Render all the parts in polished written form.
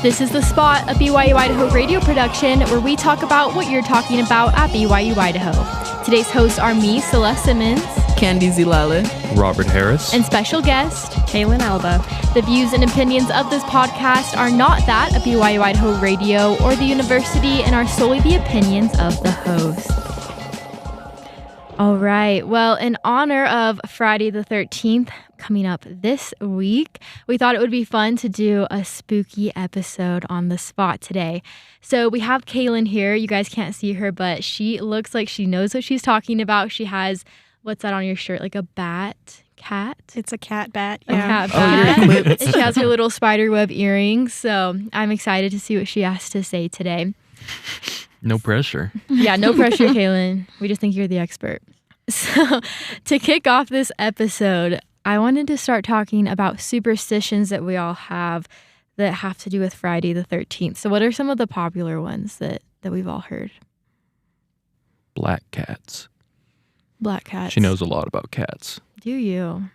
This is The Spot, a BYU-Idaho radio production where we talk about what you're talking about at BYU-Idaho. Today's hosts are me, Celeste Simmons, Candy Zilale, Robert Harris, and special guest, Kaylin Alba. The views and opinions of this podcast are not that of BYU-Idaho Radio or the university and are solely the opinions of the host. All right. Well, in honor of Friday the 13th coming up this week, we thought it would be fun to do a spooky episode on The Spot today. So we have Kaylin here. You guys can't see her, but she looks like she knows what she's talking about. She has, what's that on your shirt? Like a bat? Cat? It's a cat bat. A cat Oh, you're bat. equipped. And she has her little spider web earrings. So I'm excited to see what she has to say today. no pressure. Yeah, no pressure, Kaylin. We just think you're the expert. So to kick off this episode, I wanted to start talking about superstitions that we all have that have to do with Friday the 13th. So what are some of the popular ones that we've all heard? Black cats. Black cats. She knows a lot about cats. Do you?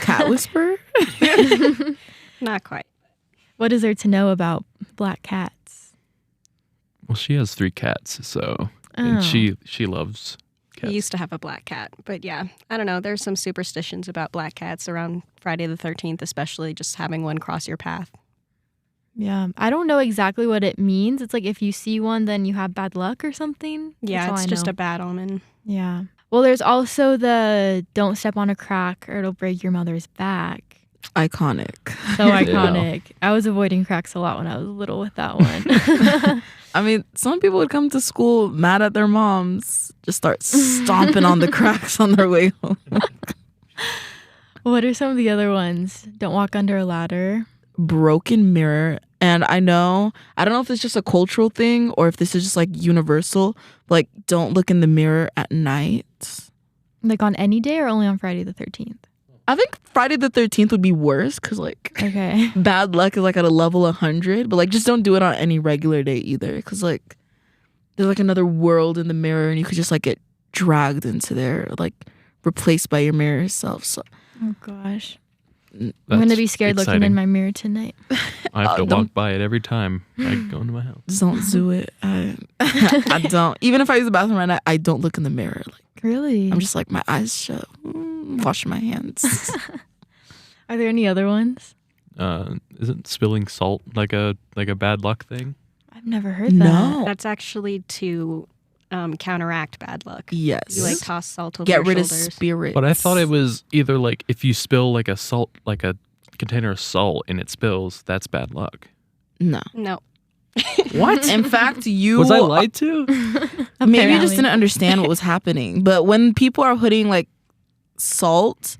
Cat whisperer. Not quite. What is there to know about black cats? Well, she has 3 cats, so Oh. and she loves He cats. used to have a black cat. But yeah, I don't know. There's some superstitions about black cats around Friday the 13th, especially just having one cross your path. Yeah. I don't know exactly what it means. It's like if you see one, then you have bad luck or something. Yeah, That's all it's I just know. a bad omen. Yeah. Well, there's also the don't step on a crack or it'll break your mother's back. Iconic. So iconic. I was avoiding cracks a lot when I was little with that one. I mean, some people would come to school mad at their moms, just start stomping on the cracks on their way home. What are some of the other ones? Don't walk under a ladder. Broken mirror. And I don't know if it's just a cultural thing or if this is just like universal. Like, don't look in the mirror at night. Like on any day or only on Friday the 13th? I think Friday the 13th would be worse because like Okay. bad luck is like at a level 100. But like, just don't do it on any regular day either because like there's like another world in the mirror and you could just like get dragged into there, like replaced by your mirror self. So Oh, gosh. I'm That's going to be scared looking exciting. in my mirror tonight. I have to don't- walk by it every time I go into my house. don't do it. I don't. Even if I use the bathroom right now, I don't look in the mirror. Like Really? I'm just like my eyes shut, washing my hands. Are there any other ones? Isn't spilling salt like a bad luck thing? I've never heard that. No. That's actually to counteract bad luck. Yes. You like toss salt over Get your rid of shoulders. spirits. But I thought it was either like if you spill like a container of salt and it spills, that's bad luck. No. No. What? In fact, you Was I lied to? maybe you just Apparently. didn't understand what was happening. But when people are putting like salt,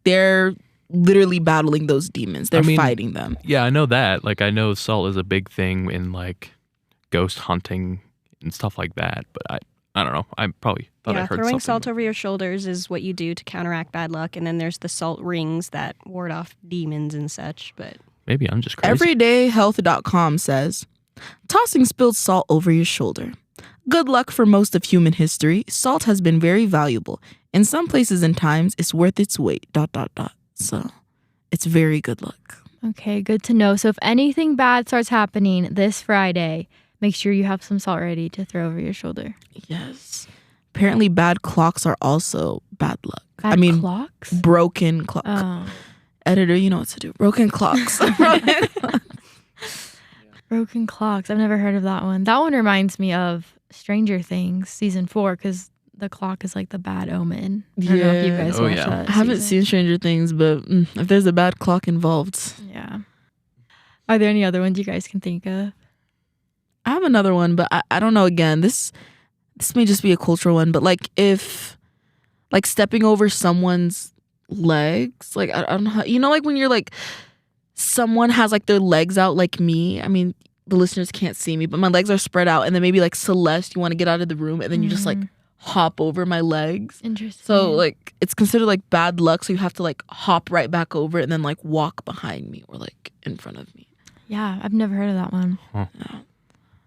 they're literally battling those demons. They're fighting them. Yeah, I know that. Like I know salt is a big thing in like ghost hunting and stuff like that. But I don't know. I probably thought I Yeah, heard throwing something. salt over your shoulders is what you do to counteract bad luck. And then there's the salt rings that ward off demons and such. But Maybe I'm just crazy. Everydayhealth.com says, tossing spilled salt over your shoulder. Good luck for most of human history. Salt has been very valuable. In some places and times, it's worth its weight. ... So it's very good luck. Okay, good to know. So if anything bad starts happening this Friday, make sure you have some salt ready to throw over your shoulder. Yes. Apparently bad clocks are also bad luck. Bad clocks? Broken clock. Oh. Editor, you know what to do. Broken clocks. Broken clocks. I've never heard of that one. That one reminds me of Stranger Things season 4 because the clock is like the bad omen. I don't know if you Yeah. guys Oh, watched yeah. that I haven't season. seen Stranger Things, but if there's a bad clock involved. Yeah. Are there any other ones you guys can think of? I have another one, but I don't know. Again, this may just be a cultural one, but like if like stepping over someone's legs, like I don't know how, like when you're like someone has like their legs out like me. I mean, the listeners can't see me, but my legs are spread out, and then maybe like Celeste, you want to get out of the room, and then you just like hop over my legs. Interesting. So like it's considered like bad luck, so you have to like hop right back over it and then like walk behind me or like in front of me. Yeah, I've never heard of that one. Huh. No.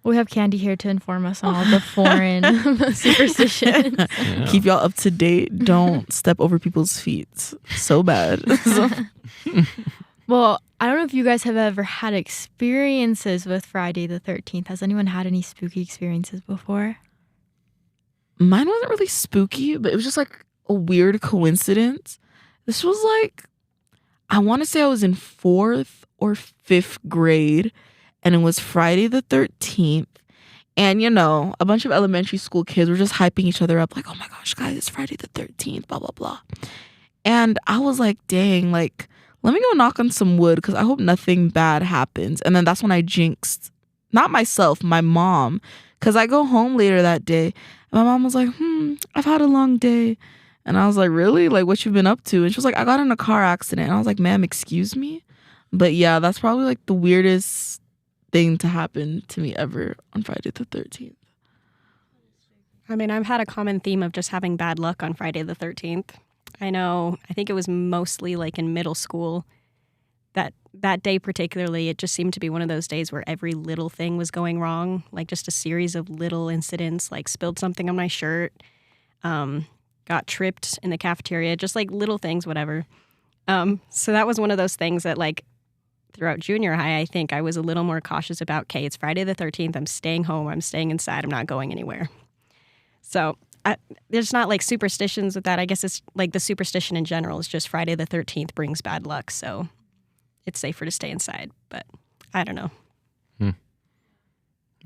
We have Candy here to inform us on all the foreign superstitions. Yeah. Keep y'all up to date. Don't step over people's feet. So bad. So- Well, I don't know if you guys have ever had experiences with Friday the 13th. Has anyone had any spooky experiences before? Mine wasn't really spooky, but it was just like a weird coincidence. This was like, I want to say I was in 4th or 5th grade, and it was Friday the 13th. And, you know, a bunch of elementary school kids were just hyping each other up like, oh my gosh, guys, it's Friday the 13th, blah, blah, blah. And I was like, dang, like, let me go knock on some wood because I hope nothing bad happens. And then that's when I jinxed, not myself, my mom, because I go home later that day. And my mom was like, I've had a long day. And I was like, really? Like, what you been up to? And she was like, I got in a car accident. And I was like, ma'am, excuse me? But yeah, that's probably like the weirdest thing to happen to me ever on Friday the 13th. I mean, I've had a common theme of just having bad luck on Friday the 13th. I think it was mostly like in middle school. That day particularly, it just seemed to be one of those days where every little thing was going wrong, like just a series of little incidents, like spilled something on my shirt, got tripped in the cafeteria, just like little things, whatever. So that was one of those things that like throughout junior high, I think I was a little more cautious about, okay, it's Friday the 13th, I'm staying home, I'm staying inside, I'm not going anywhere. So there's not like superstitions with that. I guess it's like the superstition in general is just Friday the 13th brings bad luck. So it's safer to stay inside, but I don't know.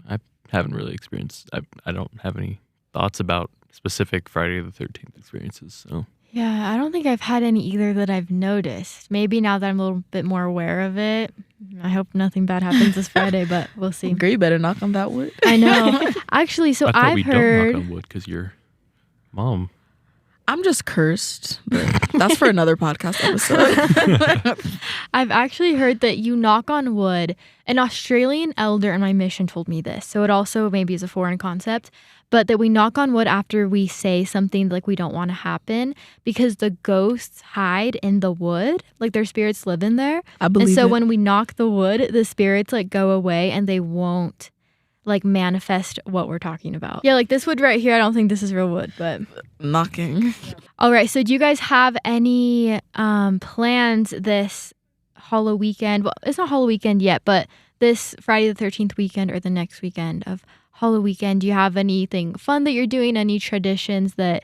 I haven't really experienced, I don't have any thoughts about specific Friday the 13th experiences. So Yeah, I don't think I've had any either that I've noticed. Maybe now that I'm a little bit more aware of it. I hope nothing bad happens this Friday, but we'll see. Girl, you better knock on that wood. I know. Actually, so I thought we I've heard. don't knock on wood because your mom. I'm just cursed, but that's for another podcast episode. I've actually heard that you knock on wood. An Australian elder in my mission told me this, so it also maybe is a foreign concept, but that we knock on wood after we say something like we don't want to happen because the ghosts hide in the wood, like their spirits live in there. I believe and so it. when we knock the wood, the spirits like go away and they won't like manifest what we're talking about. Yeah, like this wood right here, I don't think this is real wood, but Knocking. all right, so do you guys have any plans this Halloween weekend? Well, it's not Halloween weekend yet, but this Friday the 13th weekend or the next weekend of Halloween weekend, do you have anything fun that you're doing? Any traditions that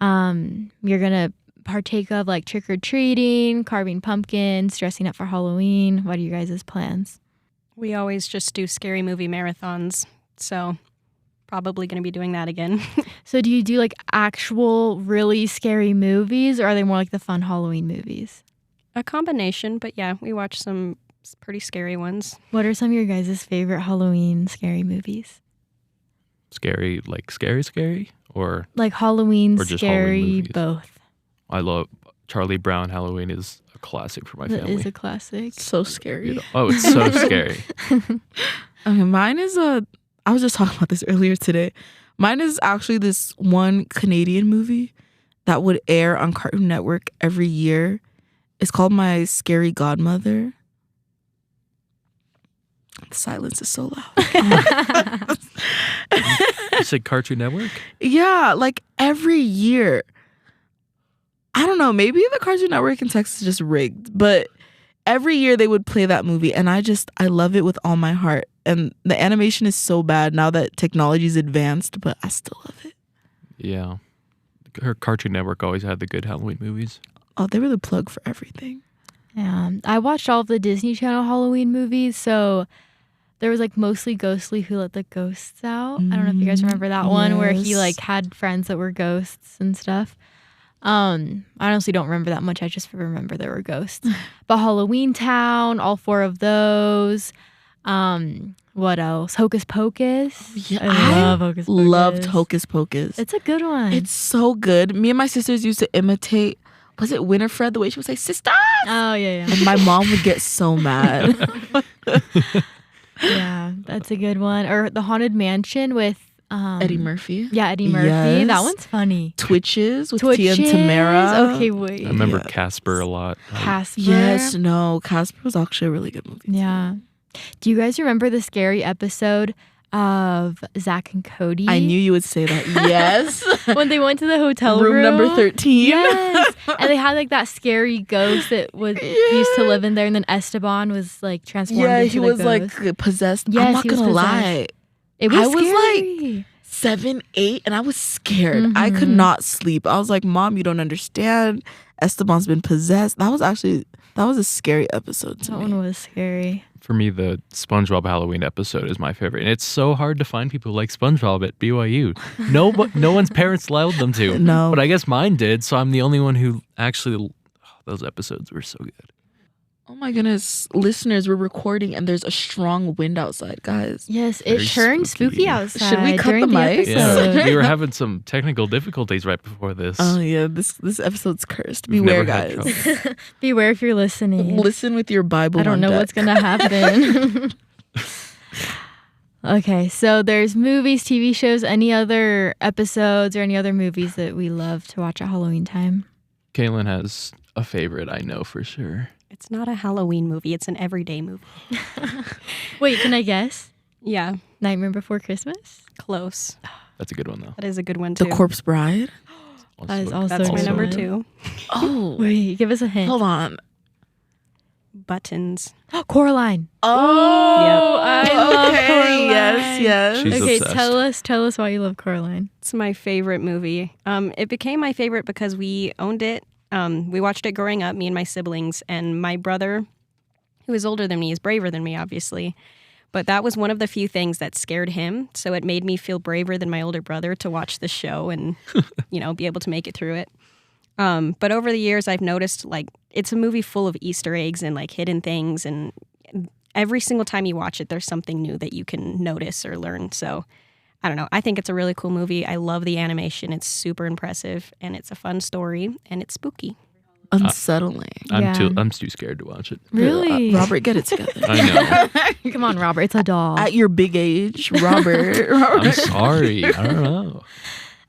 you're going to partake of, like trick-or-treating, carving pumpkins, dressing up for Halloween? What are you guys' plans? We always just do scary movie marathons, so probably going to be doing that again. So do you do like actual really scary movies or are they more like the fun Halloween movies? A combination, but yeah, we watch some pretty scary ones. What are some of your guys' favorite Halloween scary movies? Scary, like scary, or Like Halloween, Or just scary, Halloween movies. both. I love Charlie Brown Halloween is a classic for my That family. is a classic. So scary. Oh, it's so scary. Okay, mine is I was just talking about this earlier today. Mine is actually this one Canadian movie that would air on Cartoon Network every year. It's called My Scary Godmother. The silence is so loud. You said Cartoon Network? Yeah, like every year. I don't know, maybe the Cartoon Network in Texas is just rigged, but every year they would play that movie and I love it with all my heart. And the animation is so bad now that technology's advanced, but I still love it. Yeah. Her Cartoon Network always had the good Halloween movies. Oh, they were the plug for everything. Yeah, I watched all of the Disney Channel Halloween movies, so there was like mostly Ghostly Who Let the Ghosts Out. I don't know if you guys remember that one where he Yes. like had friends that were ghosts and stuff. I honestly don't remember that much. I just remember there were ghosts. But Halloween Town, all 4 of those. What else? Hocus Pocus. Yeah, I love Hocus Pocus. Loved Hocus Pocus. It's a good one. It's so good. Me and my sisters used to imitate, was it Winifred, the way she would say, sister? Oh, yeah. And my mom would get so mad. Yeah, that's a good one. Or The Haunted Mansion with Eddie Murphy. Yeah, Eddie Murphy. Yes. That one's funny. Twitches with Twitches. Tia and Tamara. Okay, wait. I remember Yes. Casper a lot. Casper. Yes, no. Casper was actually a really good movie. Yeah. Do you guys remember the scary episode of Zach and Cody? I knew you would say that. Yes. When they went to the hotel room number 13. Yes. And they had like that scary ghost that used to live in there, and then Esteban was like transformed Yeah, into he the was ghost. like possessed. Yes, I'm not he was gonna possessed. lie. It was I was scary. like 7, 8, and I was scared. I could not sleep. I was like, Mom, you don't understand. Esteban's been possessed. That was a scary episode to That me. one was scary. For me, the SpongeBob Halloween episode is my favorite, and it's so hard to find people who like SpongeBob at BYU. No one's parents allowed them to. No. But I guess mine did, so I'm the only one who actually. Those episodes were so good. Oh my goodness. Listeners, we're recording and there's a strong wind outside, guys. Yes, Very it turned spooky. spooky outside. Should we cut during the mic? episode. Yeah, we were having some technical difficulties right before this. Oh yeah, this episode's cursed. We've Beware, never had guys. Beware if you're listening. Listen with your Bible. I don't on know deck. what's gonna happen. Okay, so there's movies, TV shows, any other episodes or any other movies that we love to watch at Halloween time? Kaylin has a favorite, I know for sure. It's not a Halloween movie. It's an everyday movie. Wait, can I guess? Yeah, Nightmare Before Christmas? close. That's a good one though. That is a good one too. The Corpse Bride? That is also That's my good number one. 2. Oh, Wait, give us a hint. hold on. Buttons. Coraline. Oh, I love Coraline. Yes. She's Okay, obsessed. tell us why you love Coraline. It's my favorite movie. It became my favorite because we owned it. We watched it growing up, me and my siblings, and my brother, who is older than me, is braver than me, obviously. But that was one of the few things that scared him. So it made me feel braver than my older brother to watch the show and, be able to make it through it. But over the years, I've noticed like it's a movie full of Easter eggs and like hidden things. And every single time you watch it, there's something new that you can notice or learn. So I don't know. I think it's a really cool movie. I love the animation. It's super impressive and it's a fun story and it's spooky. Unsettling. Yeah. I'm too scared to watch it. Really? Robert, get it together. I know. Come on, Robert. It's a doll. At your big age, Robert. I'm sorry. I don't know.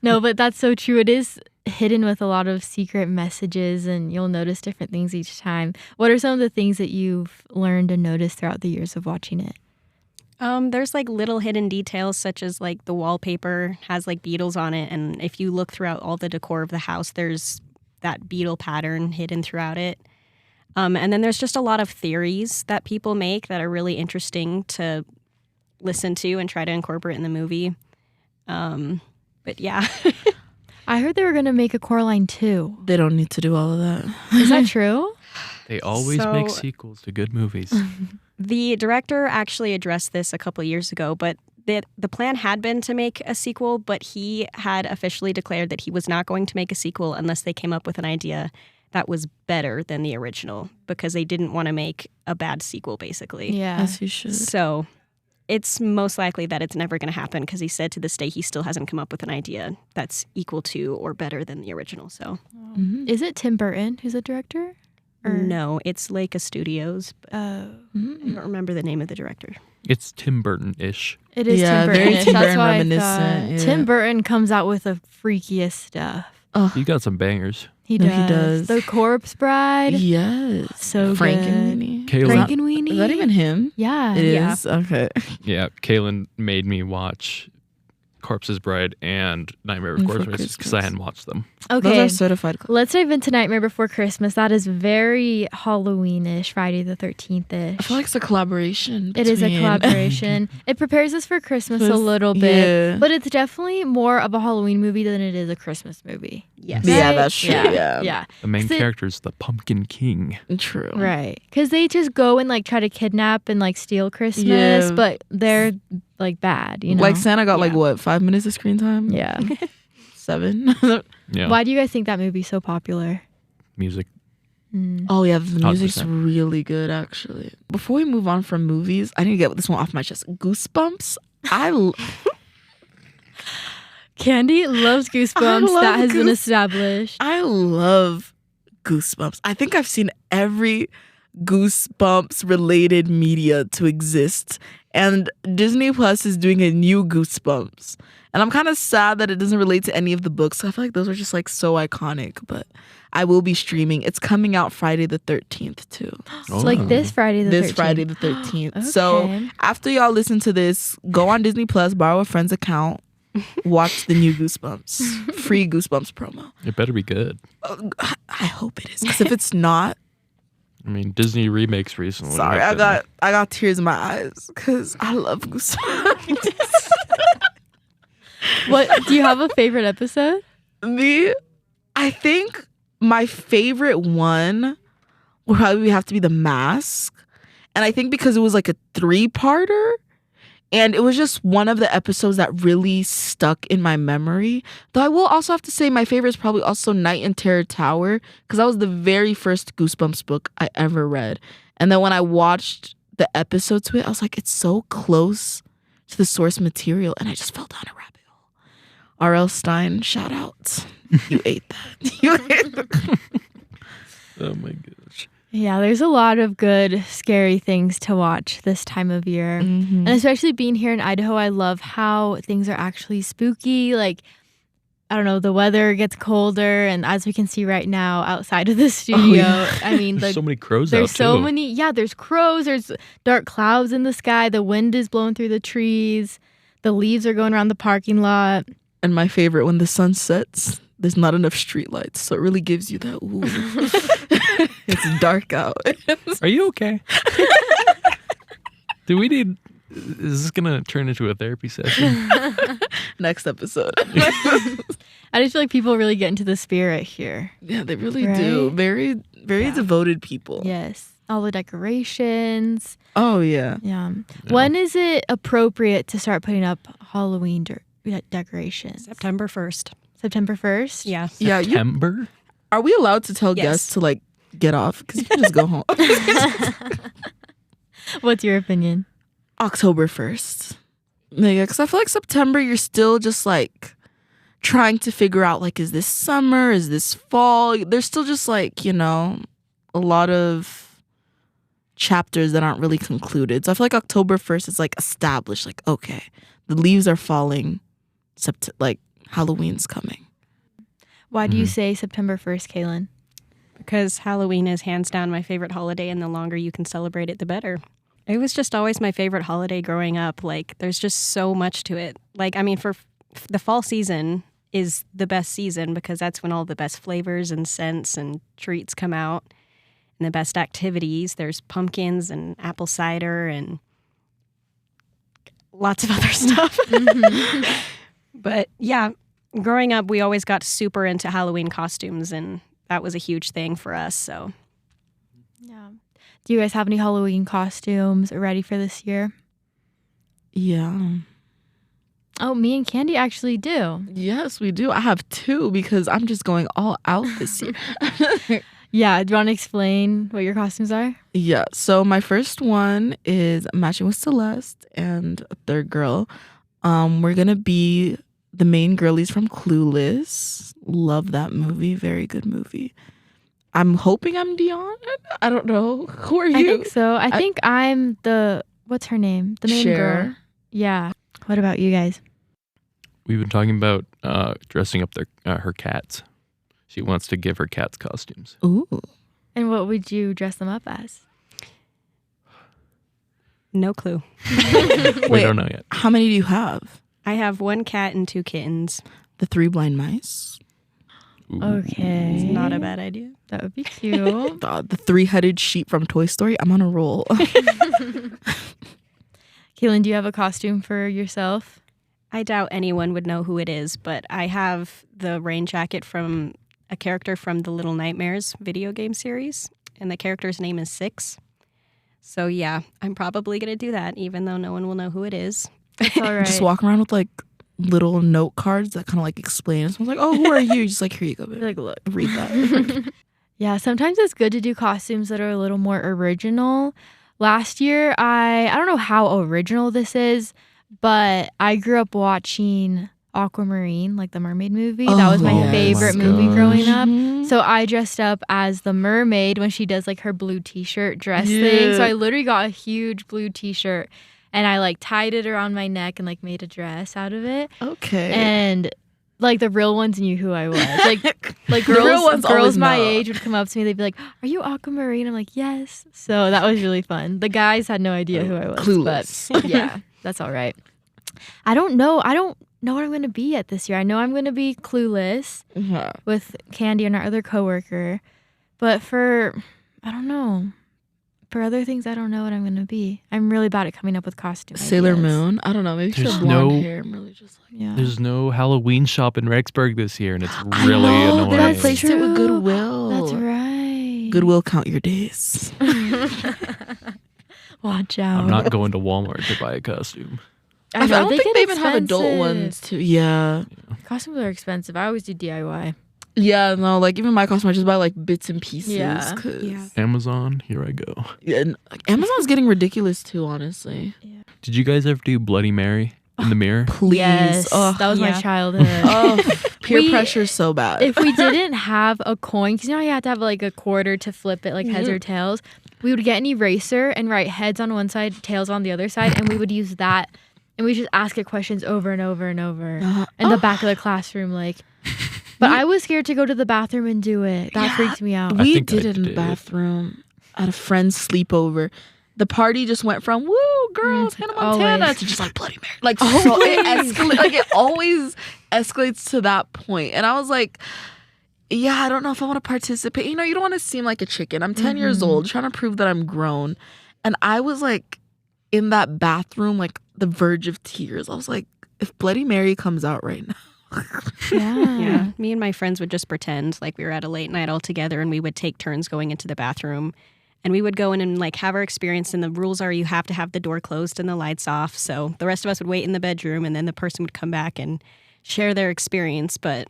No, but that's so true. It is hidden with a lot of secret messages, and you'll notice different things each time. What are some of the things that you've learned and noticed throughout the years of watching it? There's like little hidden details such as like the wallpaper has like beetles on it. And if you look throughout all the decor of the house, there's that beetle pattern hidden throughout it. And then there's just a lot of theories that people make that are really interesting to listen to and try to incorporate in the movie. But yeah. I heard they were going to make a Coraline 2. They don't need to do all of that. Is that true? They always So- make sequels to good movies. The director actually addressed this a couple of years ago, but the plan had been to make a sequel, but he had officially declared that he was not going to make a sequel unless they came up with an idea that was better than the original because they didn't want to make a bad sequel, basically. Yeah. As you should. So it's most likely that it's never going to happen because he said to this day he still hasn't come up with an idea that's equal to or better than the original. So Mhm. Is it Tim Burton who's a director? Or- no, it's Leica Studios. But Oh. I don't remember the name of the director. It's Tim Burton-ish. It is Yeah, Tim very Burton. Tim That's Burton why I reminiscent, thought. yeah. Tim Burton comes out with the freakiest stuff. You got some bangers. He No, does. he does. The Corpse Bride. Yes. So Frank good. and Weenie. Kaylin, Frankenweenie. Is that even him? Yeah. It is. Yeah. Okay. yeah, Kaylin made me watch Corpse's Bride and Nightmare Before Before Christmas because Christmas. I hadn't watched them. Those Okay. are certified. Let's dive into Nightmare Before Christmas. That is very Halloween-ish, Friday the 13th-ish. I feel like it's a collaboration. It is a between- collaboration. It prepares us for Christmas a little bit, Yeah. but it's definitely more of a Halloween movie than it is a Christmas movie. Yes. Yeah, Right? that's true. Yeah. Yeah. The main 'Cause it- character is the Pumpkin King. True. Right. Because they just go and like try to kidnap and like steal Christmas, Yeah. but they're like bad, you know? Like Santa got like Yeah. what, 5 minutes of screen time? yeah. 7. Yeah, Why do you guys think that movie's so popular? music. Mm. Oh yeah, the music's 100%. really good actually. Before we move on from movies, I need to get this one off my chest. Goosebumps. Candy loves Goosebumps. I love That has been established. I love Goosebumps. I think I've seen every Goosebumps related media to exist. And Disney Plus is doing a new Goosebumps. And I'm kind of sad that it doesn't relate to any of the books. I feel like those are just like so iconic, but I will be streaming. It's coming out Friday the 13th too. So like this Friday the 13th. This Friday the 13th. So Okay. after y'all listen to this, go on Disney Plus, borrow a friend's account, watch the new Goosebumps. Free Goosebumps promo. It better be good. I hope it is. Because if it's not, I mean, Disney remakes recently. sorry, have I got tears in my eyes because I love Goosebumps. What do you have a favorite episode? Me, I think my favorite one would probably have to be The Mask. And I think because it was like a 3-parter, and it was just one of the episodes that really stuck in my memory. Though I will also have to say my favorite is probably also Night in Terror Tower, because that was the very first Goosebumps book I ever read. And then when I watched the episode to it, I was like, it's so close to the source material, and I just fell down a rabbit hole. R.L. Stein, shout out. You ate that. You ate that. Oh my gosh. Yeah, there's a lot of good, scary things to watch this time of year. Mm-hmm. And especially being here in Idaho, I love how things are actually spooky. Like, I don't know, the weather gets colder. And as we can see right now outside of the studio, I mean, There's so many crows there's out so too. many. Yeah, there's crows. There's dark clouds in the sky. The wind is blowing through the trees. The leaves are going around the parking lot. And my favorite, when the sun sets, there's not enough street lights. So it really gives you that, ooh. It's dark out. Are you okay? Do we need? Is this gonna turn into a therapy session? Next episode. I just feel like people really get into the spirit here. Yeah, they really do. Right? Very, very devoted people. Yes. All the decorations. Oh, yeah. Yeah. Yeah. When is it appropriate to start putting up Halloween decorations? September 1st. September 1st? Yeah. Yeah, September? are we allowed to tell Yes. guests to like get off? Because you can just go home. What's your opinion? October 1st. Yeah, because I feel like September, you're still just like trying to figure out like, is this summer? Is this fall? There's still just like, you know, a lot of chapters that aren't really concluded. So I feel like October 1st is like established, like, okay, the leaves are falling, like Halloween's coming. Why do you say September 1st, Kaylin? Because Halloween is hands down my favorite holiday, and the longer you can celebrate it, the better. It was just always my favorite holiday growing up. Like, there's just so much to it. Like, I mean, for the fall season is the best season because that's when all the best flavors and scents and treats come out and the best activities. There's pumpkins and apple cider and lots of other stuff. But yeah, growing up, we always got super into Halloween costumes, and that was a huge thing for us. So Yeah. Do you guys have any Halloween costumes ready for this year? Yeah. Oh, me and Candy actually do. Yes, we do. I have 2 because I'm just going all out this year. Yeah. Do you want to explain what your costumes are? Yeah. So my first one is matching with Celeste and a third girl. We're gonna be the main girlies from Clueless. Love that movie. Very good movie. I'm hoping I'm Dion. I don't know. Who are you? I think so. I think I'm the, what's her name? The main girl. Cher. Yeah. What about you guys? We've been talking about dressing up her cats. She wants to give her cats costumes. Ooh. And what would you dress them up as? no clue. We Wait. don't know yet. How many do you have? I have 1 cat and 2 kittens. The 3 blind mice. Ooh. Okay. It's not a bad idea. That would be cute. The 3-headed sheep from Toy Story. I'm on a roll. Kaylin, do you have a costume for yourself? I doubt anyone would know who it is, but I have the rain jacket from a character from the Little Nightmares video game series, and the character's name is Six. So yeah, I'm probably going to do that, even though no one will know who it is. That's all right. Just walk around with like little note cards that kind of like explain. Someone's like, "Oh, who are you?" Just like, here you go, babe. Like, look. Read that. Yeah, sometimes it's good to do costumes that are a little more original. Last year, I don't know how original this is, but I grew up watching Aquamarine, like the mermaid movie. That was my Oh, favorite my movie gosh. growing up. Mhm. So I dressed up as the mermaid when she does like her blue t-shirt dress thing. So Yeah. I literally got a huge blue t-shirt and I like tied it around my neck and like made a dress out of it. Okay. And like the real ones knew who I was. Like The real ones always girls my know. age would come up to me. They'd be like, "Are you Aquamarine?" I'm like, "Yes." So that was really fun. The guys had no idea who I was. Clueless. But yeah, that's all right. I don't know. I don't know what I'm going to be yet this year. I know I'm going to be Clueless Yeah. with Candy and our other coworker. But I don't know. For other things, I don't know what I'm going to be. I'm really bad at coming up with costume Sailor ideas. Moon. I don't know. Maybe she There's has blonde no- hair. I'm really just like. Yeah. There's no Halloween shop in Rexburg this year, and it's I really know, annoying. They That's replaced it with true. Goodwill. That's right. Goodwill, count your days. Watch out. I'm not going to Walmart to buy a costume. I know, don't think get they even have adult expensive. ones too. Yeah. Costumes are expensive. I always do DIY. Yeah, no, like even my costume, I just buy like bits and pieces. Yeah. 'Cause- Yeah. Amazon, here I go. Yeah, and like, Amazon's getting ridiculous too, honestly. Did you guys ever do Bloody Mary in the mirror? Please. Yes, Oh, that was my yeah. childhood. oh, peer We- pressure is so bad. If we didn't have a coin, because you know you have to have like a quarter to flip it like heads Mhm. or tails, we would get an eraser and write heads on one side, tails on the other side, and we would use that, and we just ask it questions over and over and over in the back of the classroom, like. But I was scared to go to the bathroom and do it. That Yeah. freaked me out. I We think I did it in the did. bathroom at a friend's sleepover. The party just went from woo girls Hannah Montana always. to just like Bloody Mary. Like so it escalates. Like it always escalates to that point. And I was like, yeah, I don't know if I want to participate. You know, you don't want to seem like a chicken. I'm 10 years old, trying to prove that I'm grown. And I was like in that bathroom, like the verge of tears. I was like, if Bloody Mary comes out right now. Yeah. Me and my friends would just pretend like we were at a late night all together, and we would take turns going into the bathroom. And we would go in and like have our experience, and the rules are you have to have the door closed and the lights off. So the rest of us would wait in the bedroom, and then the person would come back and share their experience. But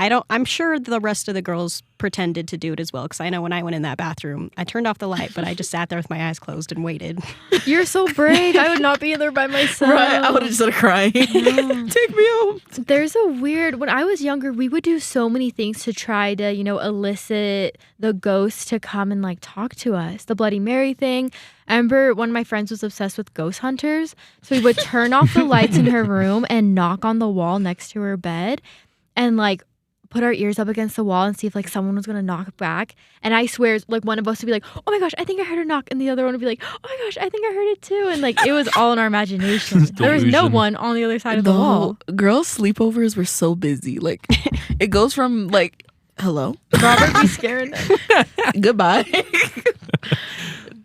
I'm sure the rest of the girls pretended to do it as well, because I know when I went in that bathroom, I turned off the light, but I just sat there with my eyes closed and waited. You're so brave. I would not be in there by myself. Right? I would have just started crying. Take me home. There's a weird, when I was younger, we would do so many things to try to, elicit the ghosts to come and like talk to us. The Bloody Mary thing. I remember one of my friends was obsessed with ghost hunters. So we would turn off the lights in her room and knock on the wall next to her bed and like put our ears up against the wall and see if like someone was gonna knock back. And I swear, like one of us would be like, "Oh my gosh, I think I heard a knock," and the other one would be like, "Oh my gosh, I think I heard it too." And like it was all in our imagination. There was no Delusion. one on the other side of the wall. Girls' sleepovers were so busy. Like it goes from like hello, Robert be scaring them. goodbye.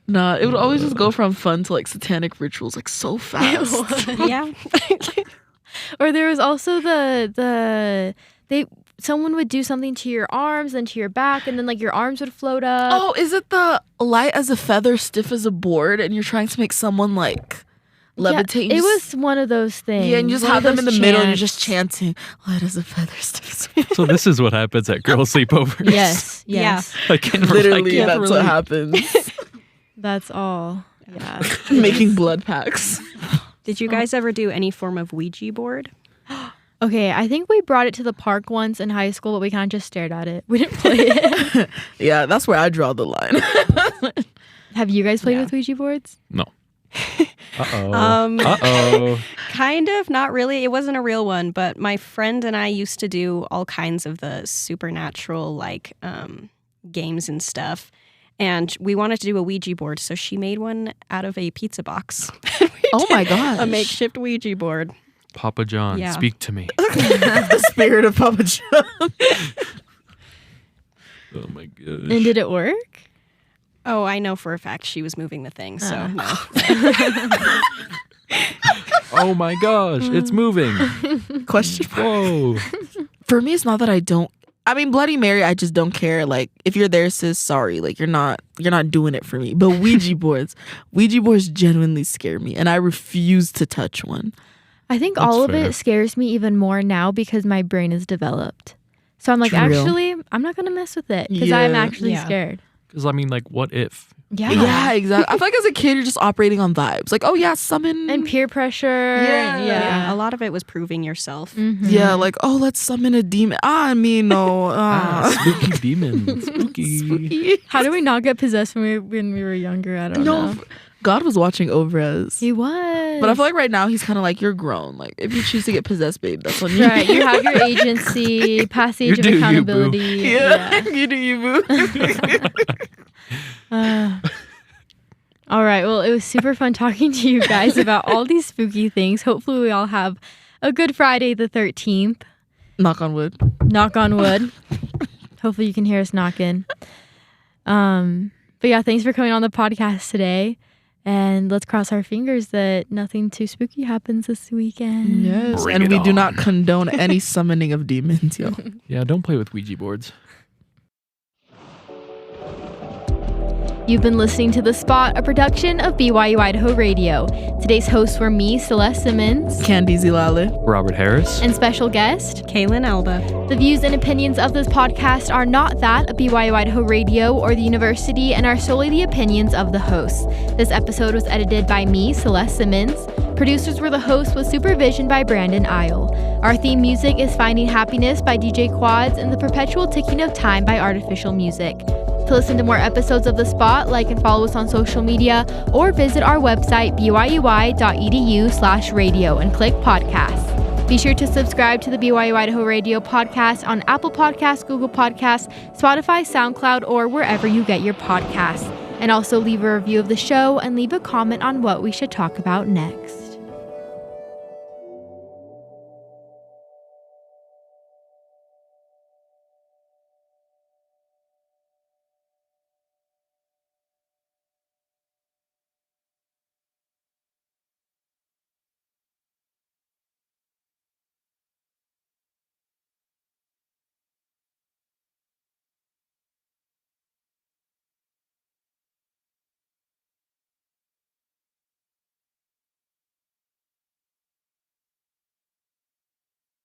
Nah, it would always just go from fun to like satanic rituals like so fast. Yeah. Or there was also someone would do something to your arms, then to your back, and then like your arms would float up. Oh, is it the light as a feather, stiff as a board, and you're trying to make someone like levitate? Yeah, it was one of those things. Yeah, and you just one have of them in the those middle and you're chants. just chanting, light as a feather, stiff as a board. So this is what happens at girl sleepovers. Yes, Yeah. yes. I can Literally, I can't that's what relate. happens. That's all. Yeah. Making blood packs. Did you guys ever do any form of Ouija board? Okay, I think we brought it to the park once in high school, but we kind of just stared at it. We didn't play it. Yeah, that's where I draw the line. Have you guys played Yeah. with Ouija boards? No. Uh-oh. Um, Kind of, not really. It wasn't a real one, but my friend and I used to do all kinds of the supernatural like games and stuff. And we wanted to do a Ouija board, so she made one out of a pizza box. Oh my gosh. A makeshift Ouija board. Papa John, Yeah. speak to me. The spirit of Papa John. Oh my gosh. And did it work? Oh, I know for a fact she was moving the thing, so no. Oh my gosh, it's moving. Question mark. Whoa. For me, it's not that I don't. I mean, Bloody Mary, I just don't care. Like, if you're there, sis, sorry. Like, you're not doing it for me. But Ouija boards genuinely scare me, and I refuse to touch one. I think That's all of fair. it scares me even more now because my brain is developed. So I'm like, True. actually, I'm not going to mess with it because I'm Yeah. actually Yeah. scared. Because I mean, like, what if? Yeah, exactly. I feel like as a kid, you're just operating on vibes. Like, oh yeah, summon. And peer pressure. Yeah. Yeah, a lot of it was proving yourself. Mhm. Yeah, like, oh, let's summon a demon. I mean, no. Spooky demon. Spooky. How do we not get possessed when we were younger? I don't No, know. God was watching over us. He was. But I feel like right now he's kind of like, you're grown. Like, if you choose to get possessed, babe, that's on you. Right, you have your agency, past the age You of do you, boo. accountability. Yeah, you do you, boo. All right. Well, it was super fun talking to you guys about all these spooky things. Hopefully, we all have a good Friday the 13th. Knock on wood. Knock on wood. Hopefully you can hear us knocking. But yeah, thanks for coming on the podcast today. And let's cross our fingers that nothing too spooky happens this weekend. Yes, Bring and it we do on. not condone any summoning of demons, yo. Yeah, don't play with Ouija boards. You've been listening to The Spot, a production of BYU-Idaho Radio. Today's hosts were me, Celeste Simmons, Candy Zilale. Robert Harris. and special guest. Kaylin Alba. The views and opinions of this podcast are not that of BYU-Idaho Radio or the university and are solely the opinions of the hosts. This episode was edited by me, Celeste Simmons. Producers were the hosts with supervision by Brandon Isle. Our theme music is Finding Happiness by DJ Quads and The Perpetual Ticking of Time by Artificial Music. To listen to more episodes of The Spot, like and follow us on social media or visit our website byui.edu/radio and click podcasts. Be sure to subscribe to the BYU-Idaho Radio podcast on Apple Podcasts, Google Podcasts, Spotify, SoundCloud, or wherever you get your podcasts. And also leave a review of the show and leave a comment on what we should talk about next.